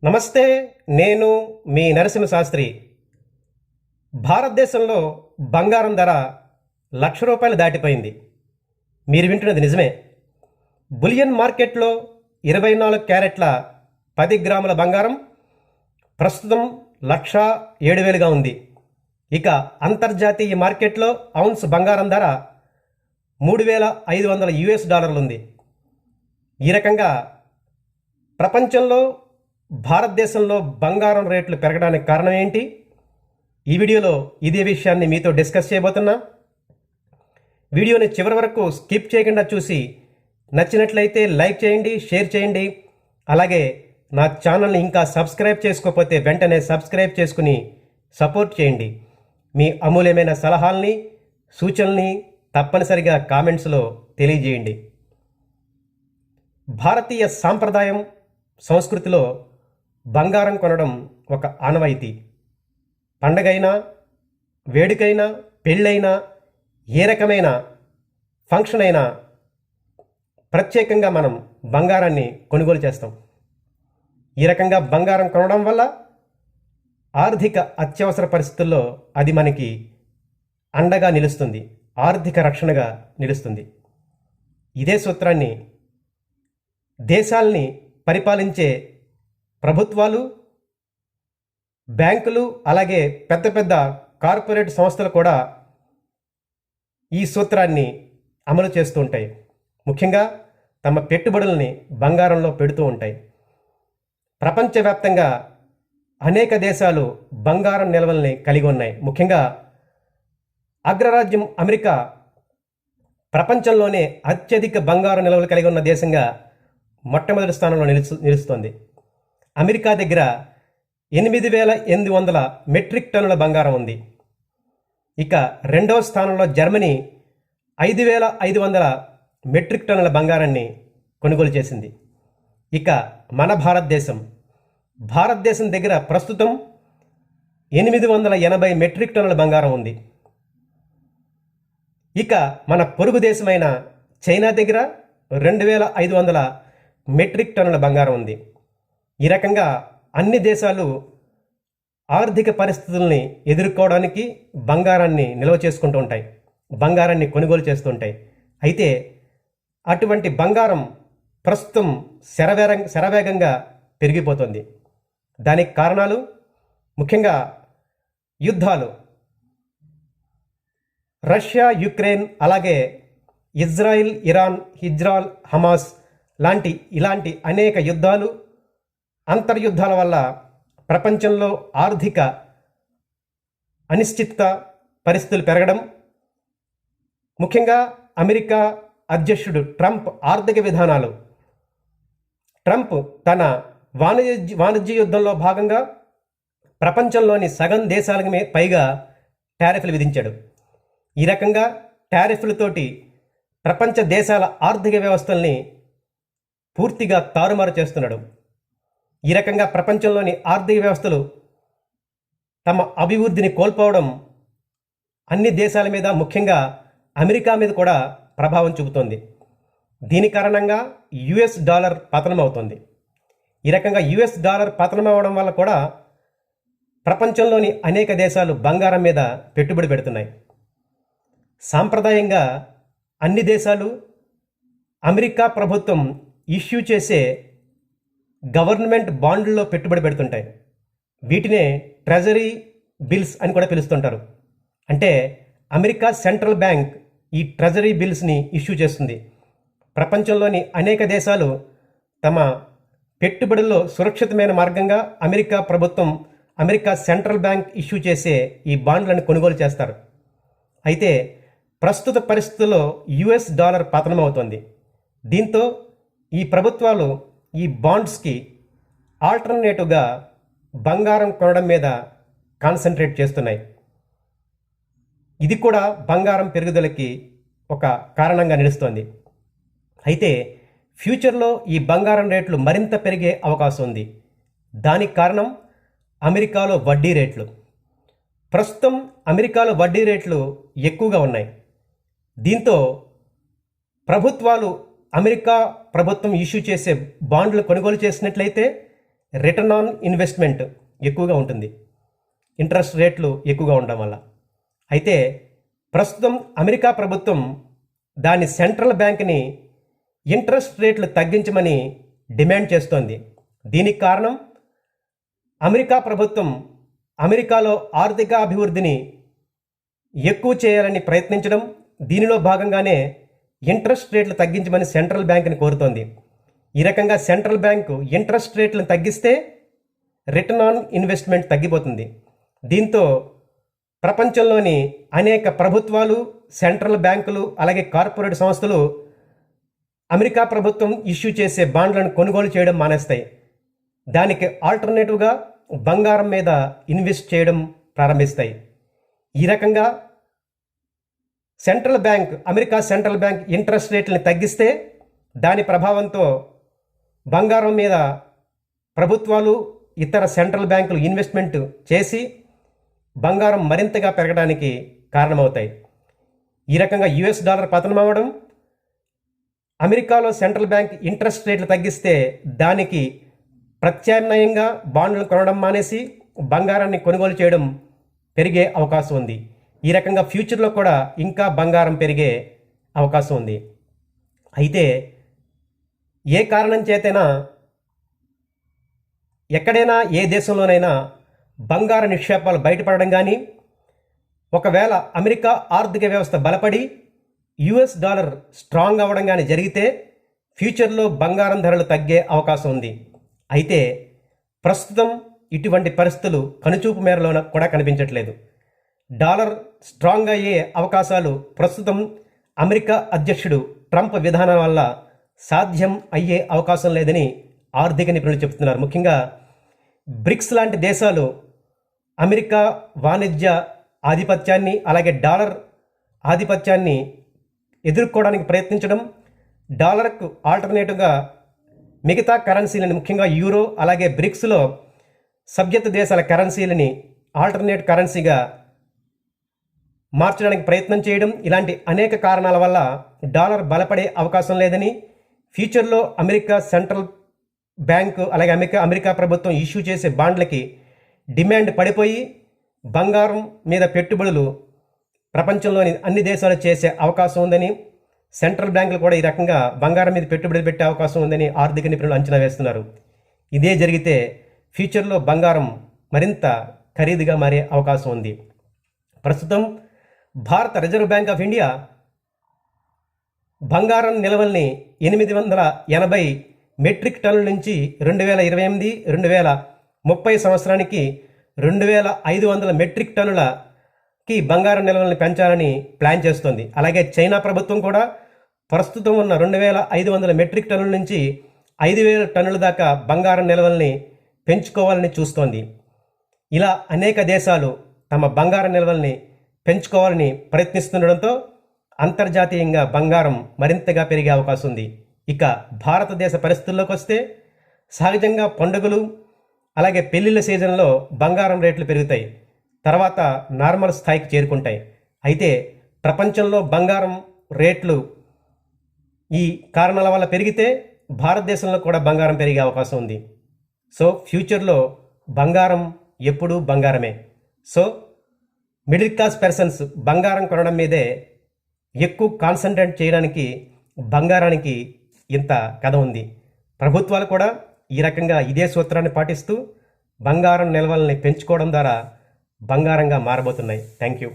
నమస్తే. నేను మీ నరసింహ శాస్త్రి. భారతదేశంలో బంగారం ధర ₹1,00,000 దాటిపోయింది. మీరు వింటున్నది నిజమే. బులియన్ మార్కెట్లో 24 క్యారెట్ల 10 గ్రాముల బంగారం ప్రస్తుతం 1,07,000గా ఉంది. ఇక అంతర్జాతీయ మార్కెట్లో ఔన్స్ బంగారం ధర $3,500 ఉంది. ఈ రకంగా ప్రపంచంలో భారతదేశంలో బంగారం రేట్లు పెరగడానికి కారణం ఏంటి? ఈ వీడియోలో ఇదే విషయాన్ని మీతో డిస్కస్ చేయబోతున్నా. వీడియోని చివరి వరకు స్కిప్ చేయకుండా చూసి నచ్చినట్లయితే లైక్ చేయండి, షేర్ చేయండి. అలాగే నా ఛానల్ని ఇంకా సబ్స్క్రైబ్ చేసుకోకపోతే వెంటనే సబ్స్క్రైబ్ చేసుకుని సపోర్ట్ చేయండి. మీ అమూల్యమైన సలహాల్ని, సూచనల్ని తప్పనిసరిగా కామెంట్స్లో తెలియజేయండి. భారతీయ సాంప్రదాయం, సంస్కృతిలో బంగారం కొనడం ఒక ఆనవాయితీ. పండగైనా, వేడుకైనా, పెళ్ళైనా, ఏ రకమైన ఫంక్షన్ అయినా ప్రత్యేకంగా మనం బంగారాన్ని కొనుగోలు చేస్తాం. ఈ రకంగా బంగారం కొనడం వల్ల ఆర్థిక అత్యవసర పరిస్థితుల్లో అది మనకి అండగా నిలుస్తుంది, ఆర్థిక రక్షణగా నిలుస్తుంది. ఇదే సూత్రాన్ని దేశాల్ని పరిపాలించే ప్రభుత్వాలు, బ్యాంకులు, అలాగే పెద్ద పెద్ద కార్పొరేట్ సంస్థలు కూడా ఈ సూత్రాన్ని అమలు చేస్తూ ఉంటాయి. ముఖ్యంగా తమ పెట్టుబడుల్ని బంగారంలో పెడుతూ ఉంటాయి. ప్రపంచవ్యాప్తంగా అనేక దేశాలు బంగారం నిల్వల్ని కలిగి ఉన్నాయి. ముఖ్యంగా అగ్రరాజ్యం అమెరికా ప్రపంచంలోనే అత్యధిక బంగారం నిల్వలు కలిగి ఉన్న దేశంగా మొట్టమొదటి స్థానంలో నిలుస్తోంది. అమెరికా దగ్గర 8,800 మెట్రిక్ టన్నుల బంగారం ఉంది. ఇక రెండవ స్థానంలో జర్మనీ 5,500 మెట్రిక్ టన్నుల బంగారాన్ని కొనుగోలు చేసింది. ఇక మన భారతదేశం దగ్గర ప్రస్తుతం 880 మెట్రిక్ టన్నుల బంగారం ఉంది. ఇక మన పొరుగు దేశమైన చైనా దగ్గర 2,500 మెట్రిక్ టన్నుల బంగారం ఉంది. ఈ రకంగా అన్ని దేశాలు ఆర్థిక పరిస్థితుల్ని ఎదుర్కోవడానికి బంగారాన్ని నిల్వ చేసుకుంటూ ఉంటాయి, బంగారాన్ని కొనుగోలు చేస్తూ ఉంటాయి. అయితే అటువంటి బంగారం ప్రస్తుతం శరవేగంగా పెరిగిపోతుంది. దానికి కారణాలు ముఖ్యంగా యుద్ధాలు, రష్యా, యుక్రెయిన్, అలాగే ఇజ్రాయిల్, ఇరాన్, హమాస్ ఇలాంటి అనేక యుద్ధాలు, అంతర్యుద్ధాల వల్ల ప్రపంచంలో ఆర్థిక అనిశ్చిత పరిస్థితులు పెరగడం, ముఖ్యంగా అమెరికా అధ్యక్షుడు ట్రంప్ ఆర్థిక విధానాలు, ట్రంప్ తన వాణిజ్య యుద్ధంలో భాగంగా ప్రపంచంలోని సగం దేశాలకు పైగా టారిఫ్లు విధించాడు. ఈ రకంగా టారిఫ్లతోటి ప్రపంచ దేశాల ఆర్థిక వ్యవస్థల్ని పూర్తిగా తారుమారు చేస్తున్నాడు. ఈ రకంగా ప్రపంచంలోని ఆర్థిక వ్యవస్థలు తమ అభివృద్ధిని కోల్పోవడం అన్ని దేశాల మీద, ముఖ్యంగా అమెరికా మీద కూడా ప్రభావం చూపుతోంది. దీని కారణంగా యుఎస్ డాలర్ పతనం అవుతుంది. ఈ రకంగా యుఎస్ డాలర్ పతనం అవడం వల్ల కూడా ప్రపంచంలోని అనేక దేశాలు బంగారం మీద పెట్టుబడి పెడుతున్నాయి. సాంప్రదాయంగా అన్ని దేశాలు అమెరికా ప్రభుత్వం ఇష్యూ చేసే గవర్నమెంట్ బాండ్లలో పెట్టుబడి పెడుతుంటాయి. వీటినే ట్రెజరీ బిల్స్ అని కూడా పిలుస్తుంటారు. అంటే అమెరికా సెంట్రల్ బ్యాంక్ ఈ ట్రెజరీ బిల్స్ని ఇష్యూ చేస్తుంది. ప్రపంచంలోని అనేక దేశాలు తమ పెట్టుబడుల్లో సురక్షితమైన మార్గంగా అమెరికా సెంట్రల్ బ్యాంక్ ఇష్యూ చేసే ఈ బాండ్లను కొనుగోలు చేస్తారు. అయితే ప్రస్తుత పరిస్థితుల్లో యుఎస్ డాలర్ పతనం అవుతోంది. దీంతో ఈ ప్రభుత్వాలు ఈ బాండ్స్కి ఆల్టర్నేటివ్గా బంగారం కొనడం మీద కాన్సన్ట్రేట్ చేస్తున్నాయి. ఇది కూడా బంగారం పెరుగుదలకి ఒక కారణంగా నిలుస్తోంది. అయితే ఫ్యూచర్లో ఈ బంగారం రేట్లు మరింత పెరిగే అవకాశం ఉంది. దానికి కారణం అమెరికాలో వడ్డీ రేట్లు. ప్రస్తుతం అమెరికాలో వడ్డీ రేట్లు ఎక్కువగా ఉన్నాయి. దీంతో ప్రభుత్వాలు అమెరికా ప్రభుత్వం ఇష్యూ చేసే బాండ్లు కొనుగోలు చేసినట్లయితే రిటర్న్ ఆన్ ఇన్వెస్ట్మెంట్ ఎక్కువగా ఉంటుంది, ఇంట్రెస్ట్ రేట్లు ఎక్కువగా ఉండడం వల్ల. అయితే ప్రస్తుతం అమెరికా ప్రభుత్వం దాని సెంట్రల్ బ్యాంక్ని ఇంట్రెస్ట్ రేట్లు తగ్గించమని డిమాండ్ చేస్తోంది. దీనికి కారణం అమెరికా ప్రభుత్వం అమెరికాలో ఆర్థిక అభివృద్ధిని ఎక్కువ చేయాలని ప్రయత్నించడం, దీనిలో భాగంగానే ఇంట్రెస్ట్ రేట్లు తగ్గించమని సెంట్రల్ బ్యాంక్ని కోరుతోంది. ఈ రకంగా సెంట్రల్ బ్యాంకు ఇంట్రెస్ట్ రేట్లను తగ్గిస్తే రిటర్న్ ఆన్ ఇన్వెస్ట్మెంట్ తగ్గిపోతుంది. దీంతో ప్రపంచంలోని అనేక ప్రభుత్వాలు, సెంట్రల్ బ్యాంకులు, అలాగే కార్పొరేట్ సంస్థలు అమెరికా ప్రభుత్వం ఇష్యూ చేసే బాండ్లను కొనుగోలు చేయడం మానేస్తాయి. దానికి ఆల్టర్నేటివ్గా బంగారం మీద ఇన్వెస్ట్ చేయడం ప్రారంభిస్తాయి. ఈ రకంగా అమెరికా సెంట్రల్ బ్యాంక్ ఇంట్రెస్ట్ రేట్లను తగ్గిస్తే దాని ప్రభావంతో బంగారం మీద ప్రభుత్వాలు, ఇతర సెంట్రల్ బ్యాంకులు ఇన్వెస్ట్మెంట్ చేసి బంగారం మరింతగా పెరగడానికి కారణమవుతాయి. ఈ రకంగా యుఎస్ డాలర్ పతనం అవ్వడం, అమెరికాలో సెంట్రల్ బ్యాంక్ ఇంట్రెస్ట్ రేట్లు తగ్గిస్తే దానికి ప్రత్యామ్నాయంగా బాండ్లను కొనడం మానేసి బంగారాన్ని కొనుగోలు చేయడం పెరిగే అవకాశం ఉంది. ఈ రకంగా ఫ్యూచర్లో కూడా ఇంకా బంగారం పెరిగే అవకాశం ఉంది. అయితే ఏ కారణం చేతైనా ఎక్కడైనా ఏ దేశంలోనైనా బంగారు నిక్షేపాలు బయటపడడం కానీ, ఒకవేళ అమెరికా ఆర్థిక వ్యవస్థ బలపడి యుఎస్ డాలర్ స్ట్రాంగ్ అవ్వడం కానీ జరిగితే ఫ్యూచర్లో బంగారం ధరలు తగ్గే అవకాశం ఉంది. అయితే ప్రస్తుతం ఇటువంటి పరిస్థితులు కనుచూపు మేరలో కూడా కనిపించట్లేదు. డాలర్ స్ట్రాంగ్ అయ్యే అవకాశాలు ప్రస్తుతం అమెరికా అధ్యక్షుడు ట్రంప్ విధానం వల్ల సాధ్యం అయ్యే అవకాశం లేదని ఆర్థిక నిపుణులు చెబుతున్నారు. ముఖ్యంగా బ్రిక్స్ లాంటి దేశాలు అమెరికా వాణిజ్య ఆధిపత్యాన్ని, అలాగే డాలర్ ఆధిపత్యాన్ని ఎదుర్కోవడానికి ప్రయత్నించడం, డాలర్కు ఆల్టర్నేటివ్గా మిగతా కరెన్సీలని, ముఖ్యంగా యూరో, అలాగే బ్రిక్స్లో సభ్యత్వ దేశాల కరెన్సీలని ఆల్టర్నేట్ కరెన్సీగా మార్చడానికి ప్రయత్నం చేయడం, ఇలాంటి అనేక కారణాల వల్ల డాలర్ బలపడే అవకాశం లేదని, ఫ్యూచర్లో అమెరికా సెంట్రల్ బ్యాంకు, అలాగే అమెరికా ప్రభుత్వం ఇష్యూ చేసే బాండ్లకి డిమాండ్ పడిపోయి బంగారం మీద పెట్టుబడులు ప్రపంచంలోని అన్ని దేశాలు చేసే అవకాశం ఉందని, సెంట్రల్ బ్యాంకులు కూడా ఈ రకంగా బంగారం మీద పెట్టుబడులు పెట్టే అవకాశం ఉందని ఆర్థిక నిపుణులు అంచనా వేస్తున్నారు. ఇదే జరిగితే ఫ్యూచర్లో బంగారం మరింత ఖరీదుగా మారే అవకాశం ఉంది. ప్రస్తుతం భారత రిజర్వ్ బ్యాంక్ ఆఫ్ ఇండియా బంగారం నిల్వల్ని 880 మెట్రిక్ టన్నుల నుంచి 2028-2030 సంవత్సరానికి 2500 మెట్రిక్ టన్నులకి బంగారం నిల్వల్ని పెంచాలని ప్లాన్ చేస్తోంది. అలాగే చైనా ప్రభుత్వం కూడా ప్రస్తుతం ఉన్న 2500 మెట్రిక్ టన్నుల నుంచి 5000 టన్నుల దాకా బంగారం నిల్వల్ని పెంచుకోవాలని చూస్తోంది. ఇలా అనేక దేశాలు తమ బంగారం నిల్వల్ని పెంచుకోవాలని ప్రయత్నిస్తుండడంతో అంతర్జాతీయంగా బంగారం మరింతగా పెరిగే అవకాశం ఉంది. ఇక భారతదేశ పరిస్థితుల్లోకి వస్తే సహజంగా పండుగలు, అలాగే పెళ్లిళ్ళ సీజన్లో బంగారం రేట్లు పెరుగుతాయి, తర్వాత నార్మల్ స్థాయికి చేరుకుంటాయి. అయితే ప్రపంచంలో బంగారం రేట్లు ఈ కారణాల వల్ల పెరిగితే భారతదేశంలో కూడా బంగారం పెరిగే అవకాశం ఉంది. సో ఫ్యూచర్లో బంగారం ఎప్పుడూ బంగారమే. సో మిడిల్ క్లాస్ పర్సన్స్ బంగారం కొనడం మీదే ఎక్కువ కాన్సన్ట్రేట్ చేయడానికి బంగారానికి ఇంత కథ ఉంది. ప్రభుత్వాలు కూడా ఈ రకంగా ఇదే సూత్రాన్ని పాటిస్తూ బంగారం నిల్వల్ని పెంచుకోవడం ద్వారా బంగారంగా మారబోతున్నాయి. Thank you.